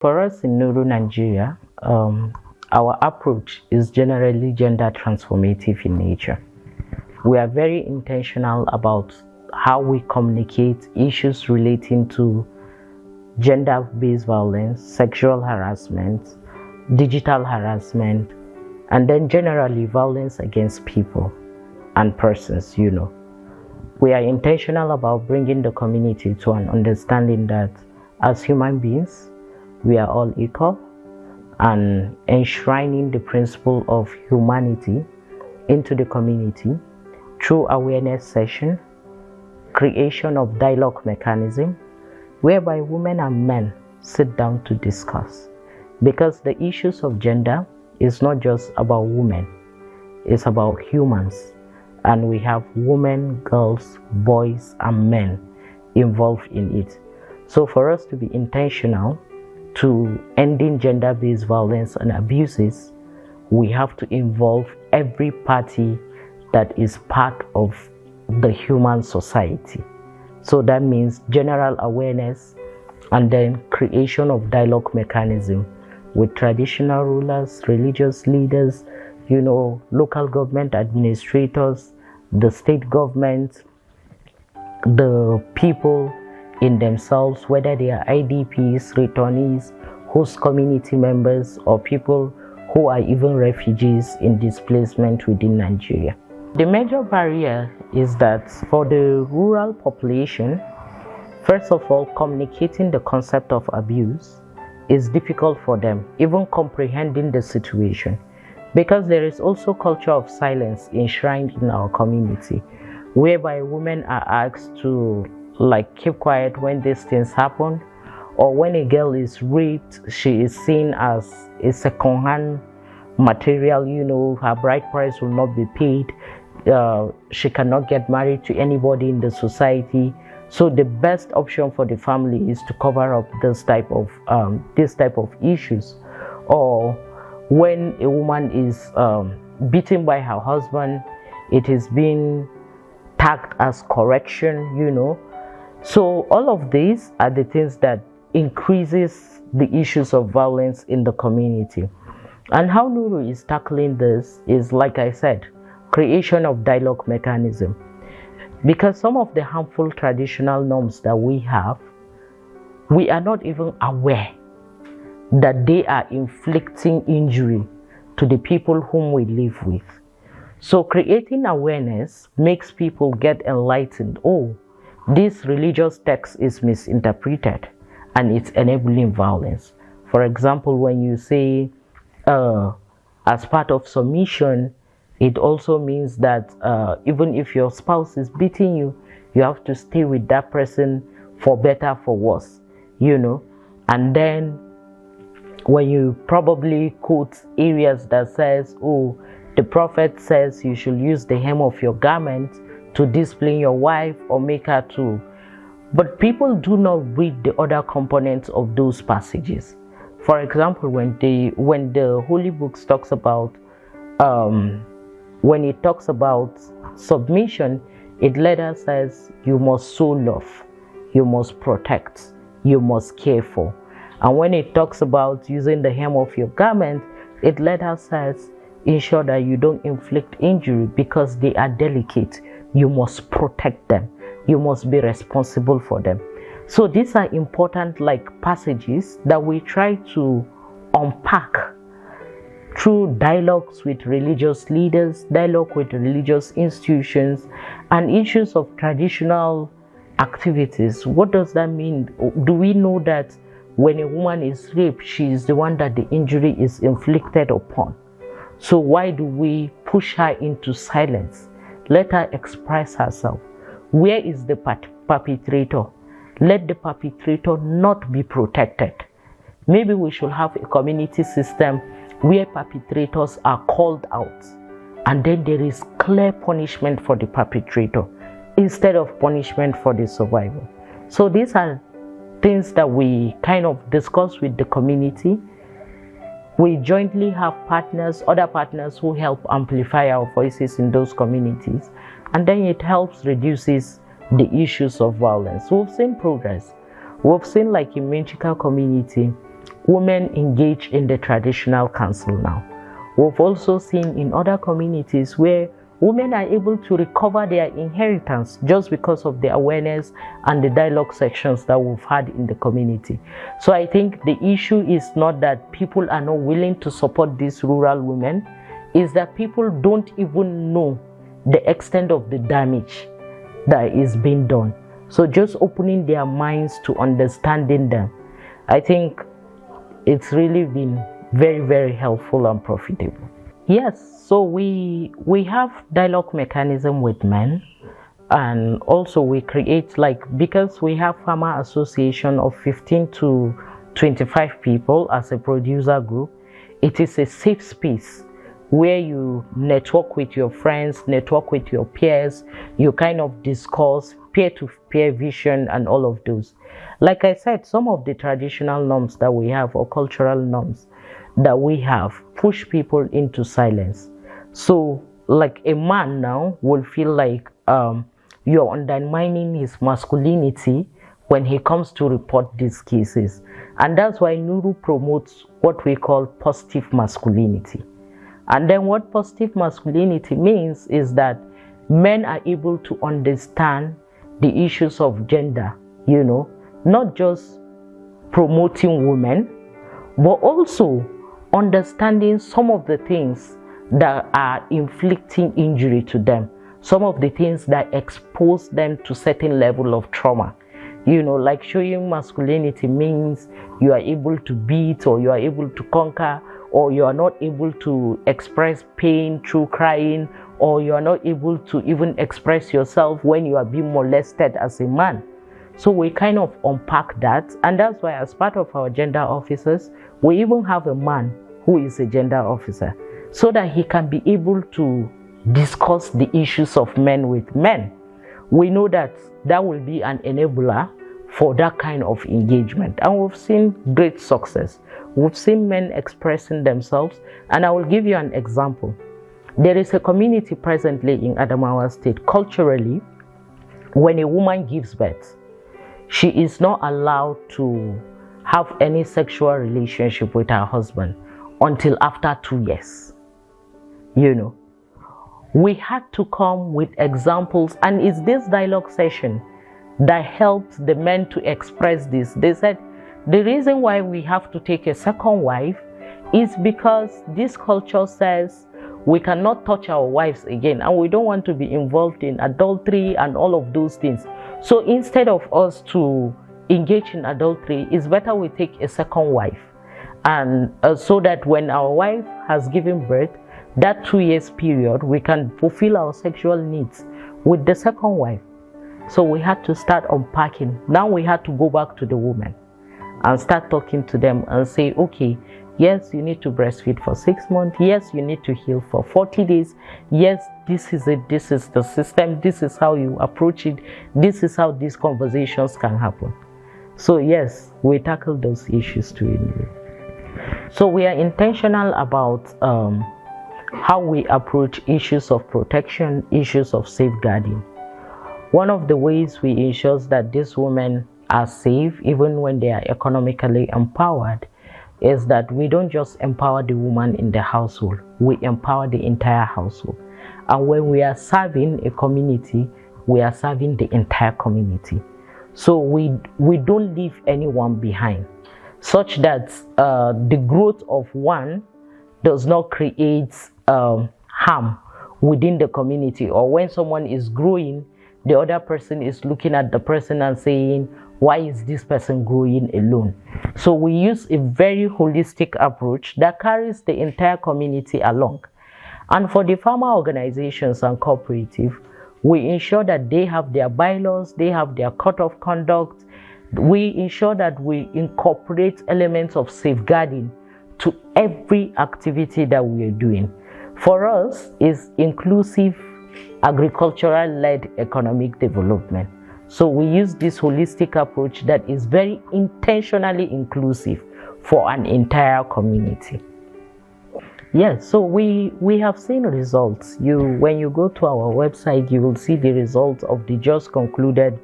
For us in Nuru, Nigeria, our approach is generally gender transformative in nature. We are very intentional about how we communicate issues relating to gender-based violence, sexual harassment, digital harassment, and then generally violence against people and persons. We are intentional about bringing the community to an understanding that as human beings, we are all equal, and enshrining the principle of humanity into the community through awareness session, creation of dialogue mechanism, whereby women and men sit down to discuss. Because the issues of gender is not just about women, it's about humans. And we have women, girls, boys, and men involved in it. So for us to be intentional to ending gender-based violence and abuses, we have to involve every party that is part of the human society. So that means general awareness and then creation of dialogue mechanism with traditional rulers, religious leaders, local government administrators, the state government, the people in themselves, whether they are IDPs, returnees, host community members, or people who are even refugees in displacement within Nigeria. The major barrier is that for the rural population, first of all, communicating the concept of abuse is difficult for them, even comprehending the situation, because there is also culture of silence enshrined in our community, whereby women are asked to keep quiet when these things happen, or when a girl is raped, she is seen as a second-hand material. Her bride price will not be paid. She cannot get married to anybody in the society. So the best option for the family is to cover up this type of issues. Or when a woman is beaten by her husband, it is being tagged as correction. So all of these are the things that increases the issues of violence in the community. And how Nuru is tackling this is, like I said, creation of dialogue mechanism. Because some of the harmful traditional norms that we have, we are not even aware that they are inflicting injury to the people whom we live with. So creating awareness makes people get enlightened. Oh, this religious text is misinterpreted and it's enabling violence. For example, when you say as part of submission, it also means that even if your spouse is beating you, you have to stay with that person for better, for worse, And then when you probably quote areas that says, oh, the prophet says you should use the hem of your garment to discipline your wife or make her to. But people do not read the other components of those passages. For example, when the Holy Books talks about, when it talks about submission, it later says you must sow love, you must protect, you must care for. And when it talks about using the hem of your garment, it later says ensure that you don't inflict injury because they are delicate. You must protect them. You must be responsible for them. So these are important passages that we try to unpack through dialogues with religious leaders, dialogue with religious institutions, and issues of traditional activities. What does that mean? Do we know that when a woman is raped, she is the one that the injury is inflicted upon? So why do we push her into silence? Let her express herself. Where is the perpetrator? Let the perpetrator not be protected. Maybe we should have a community system where perpetrators are called out, and then there is clear punishment for the perpetrator instead of punishment for the survivor. So these are things that we kind of discuss with the community. We jointly have other partners who help amplify our voices in those communities, and then it helps reduces the issues of violence. We've seen progress. We've seen, like in Minchika community, women engage in the traditional council now. We've also seen in other communities where women are able to recover their inheritance just because of the awareness and the dialogue sections that we've had in the community. So I think the issue is not that people are not willing to support these rural women, is that people don't even know the extent of the damage that is being done. So just opening their minds to understanding them, I think it's really been very, very helpful and profitable. Yes, so we have dialogue mechanism with men, and also we create, like, because we have farmer association of 15 to 25 people as a producer group, it is a safe space where you network with your friends, network with your peers, you kind of discuss peer-to-peer vision and all of those. Like I said, some of the traditional norms that we have, or cultural norms that we have, push people into silence. So like a man now will feel like you're undermining his masculinity when he comes to report these cases. And that's why Nuru promotes what we call positive masculinity. And then what positive masculinity means is that men are able to understand the issues of gender, you know, not just promoting women, but also understanding some of the things that are inflicting injury to them, some of the things that expose them to certain level of trauma. You know, like showing masculinity means you are able to beat, or you are able to conquer, or you are not able to express pain through crying, or you are not able to even express yourself when you are being molested as a man. So we kind of unpack that, and that's why as part of our gender officers, we even have a man who is a gender officer, so that he can be able to discuss the issues of men with men. We know that that will be an enabler for that kind of engagement, and we've seen great success. We've seen men expressing themselves, and I will give you an example. There is a community presently in Adamawa State. Culturally, when a woman gives birth, she is not allowed to have any sexual relationship with her husband until after 2 years. You know, we had to come with examples, and it's this dialogue session that helped the men to express this. They said the reason why we have to take a second wife is because this culture says we cannot touch our wives again, and we don't want to be involved in adultery and all of those things. So instead of us to engage in adultery, it's better we take a second wife, and so that when our wife has given birth, that 2 years period, we can fulfill our sexual needs with the second wife. So we had to start unpacking. Now we had to go back to the women and start talking to them and say, okay, yes, you need to breastfeed for 6 months. Yes, you need to heal for 40 days. Yes, this is it. This is the system. This is how you approach it. This is how these conversations can happen. So yes, we tackle those issues too. So we are intentional about how we approach issues of protection, issues of safeguarding. One of the ways we ensure that these women are safe even when they are economically empowered is that we don't just empower the woman in the household, we empower the entire household. And when we are serving a community, we are serving the entire community. So we don't leave anyone behind, such that the growth of one does not create harm within the community, or when someone is growing, the other person is looking at the person and saying, why is this person growing alone? So we use a very holistic approach that carries the entire community along. And for the farmer organizations and cooperative, we ensure that they have their bylaws, they have their code of conduct. We ensure that we incorporate elements of safeguarding to every activity that we are doing. For us, is inclusive agricultural-led economic development. So we use this holistic approach that is very intentionally inclusive for an entire community. Yes, so we have seen results. When you go to our website, you will see the results of the just concluded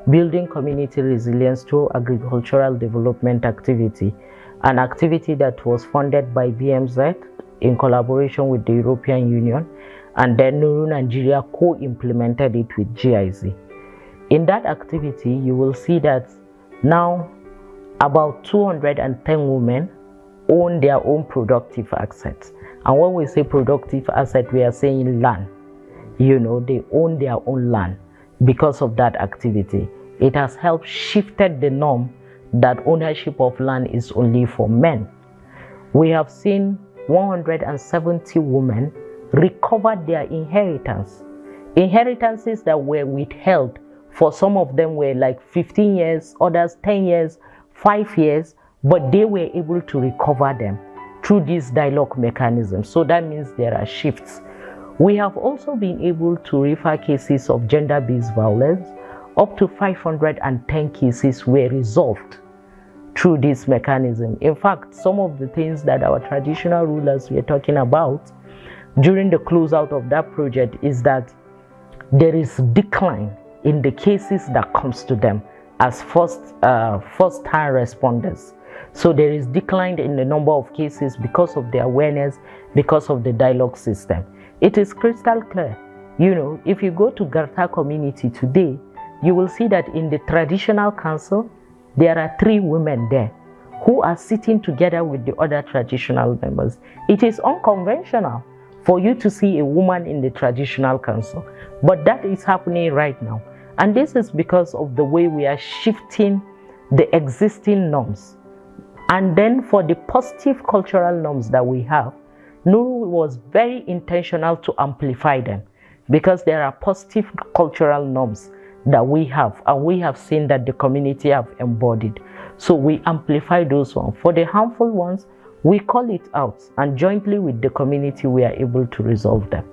Building Community Resilience through Agricultural Development activity. an activity that was funded by BMZ in collaboration with the European Union, and then Nuru Nigeria co-implemented it with GIZ. In that activity, you will see that now about 210 women own their own productive assets. And when we say productive asset, we are saying land. They own their own land because of that activity. It has helped shifted the norm that ownership of land is only for men. We have seen 170 women recover their inheritance. Inheritances that were withheld, for some of them were like 15 years, others 10 years, 5 years, but they were able to recover them through this dialogue mechanism. So that means there are shifts. We have also been able to refer cases of gender-based violence. Up to 510 cases were resolved through this mechanism. In fact, some of the things that our traditional rulers were talking about during the closeout of that project is that there is decline in the cases that comes to them as first-time responders. So there is decline in the number of cases because of the awareness, because of the dialogue system. It is crystal clear. If you go to Garta community today, you will see that in the traditional council, there are 3 women there who are sitting together with the other traditional members. It is unconventional for you to see a woman in the traditional council, but that is happening right now. And this is because of the way we are shifting the existing norms. And then for the positive cultural norms that we have, Nuru was very intentional to amplify them, because there are positive cultural norms that we have, and we have seen that the community have embodied. So we amplify those ones. For the harmful ones, we call it out, and jointly with the community, we are able to resolve them.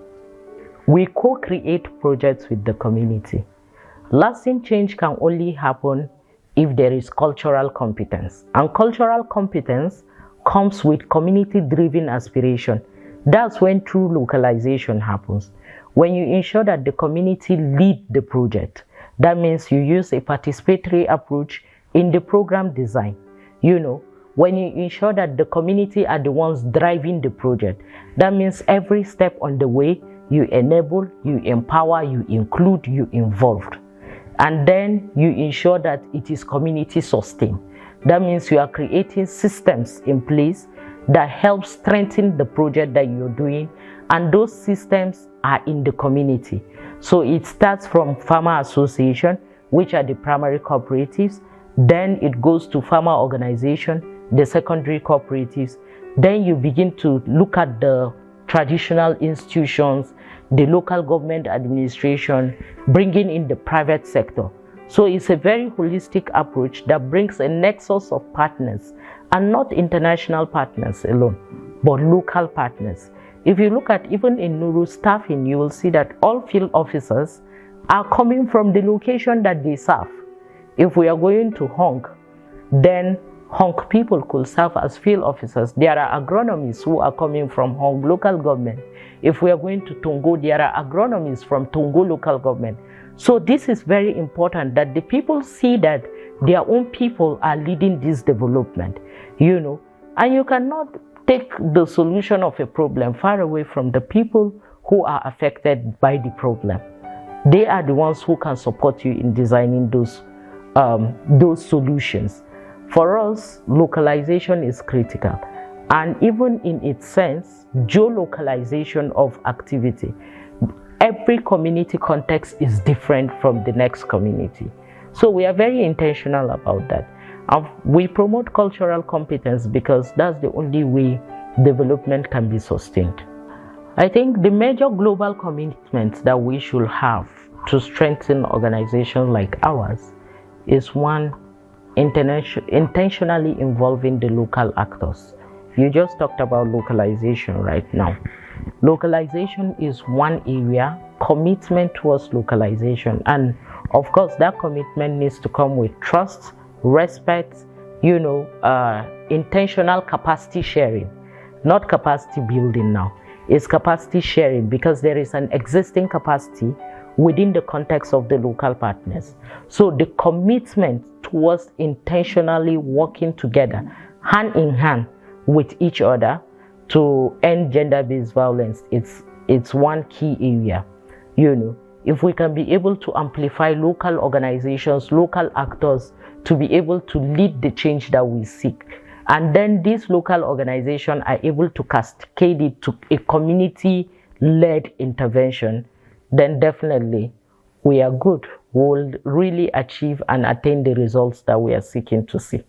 We co-create projects with the community. Lasting change can only happen if there is cultural competence. And cultural competence comes with community-driven aspiration. That's when true localization happens. When you ensure that the community lead the project, that means you use a participatory approach in the program design. When you ensure that the community are the ones driving the project, that means every step on the way, you enable, you empower, you include, you involved. And then you ensure that it is community sustained. That means you are creating systems in place that help strengthen the project that you're doing, and those systems are in the community. So it starts from farmer association, which are the primary cooperatives, then it goes to farmer organization, the secondary cooperatives, then you begin to look at the traditional institutions, the local government administration, bringing in the private sector. So it's a very holistic approach that brings a nexus of partners, and not international partners alone, but local partners. If you look at even in Nuru staffing, you will see that all field officers are coming from the location that they serve. If we are going to Hong, then Hong people could serve as field officers. There are agronomists who are coming from Hong local government. If we are going to Tongo, there are agronomists from Tongo local government. So this is very important, that the people see that their own people are leading this development, and you cannot take the solution of a problem far away from the people who are affected by the problem. They are the ones who can support you in designing those solutions. For us, localization is critical, and even in its sense, geolocalization of activity. Every community context is different from the next community. So we are very intentional about that. We promote cultural competence because that's the only way development can be sustained. I think the major global commitments that we should have to strengthen organizations like ours is one, intentionally involving the local actors. You just talked about localization right now. Localization is one area, commitment towards localization, and of course that commitment needs to come with trust, respect, intentional capacity sharing, not capacity building now. It's capacity sharing, because there is an existing capacity within the context of the local partners. So the commitment towards intentionally working together hand in hand with each other to end gender-based violence. It's one key area. If we can be able to amplify local organizations, local actors to be able to lead the change that we seek, and then these local organizations are able to cascade it to a community-led intervention, then definitely we are good. We'll really achieve and attain the results that we are seeking to see.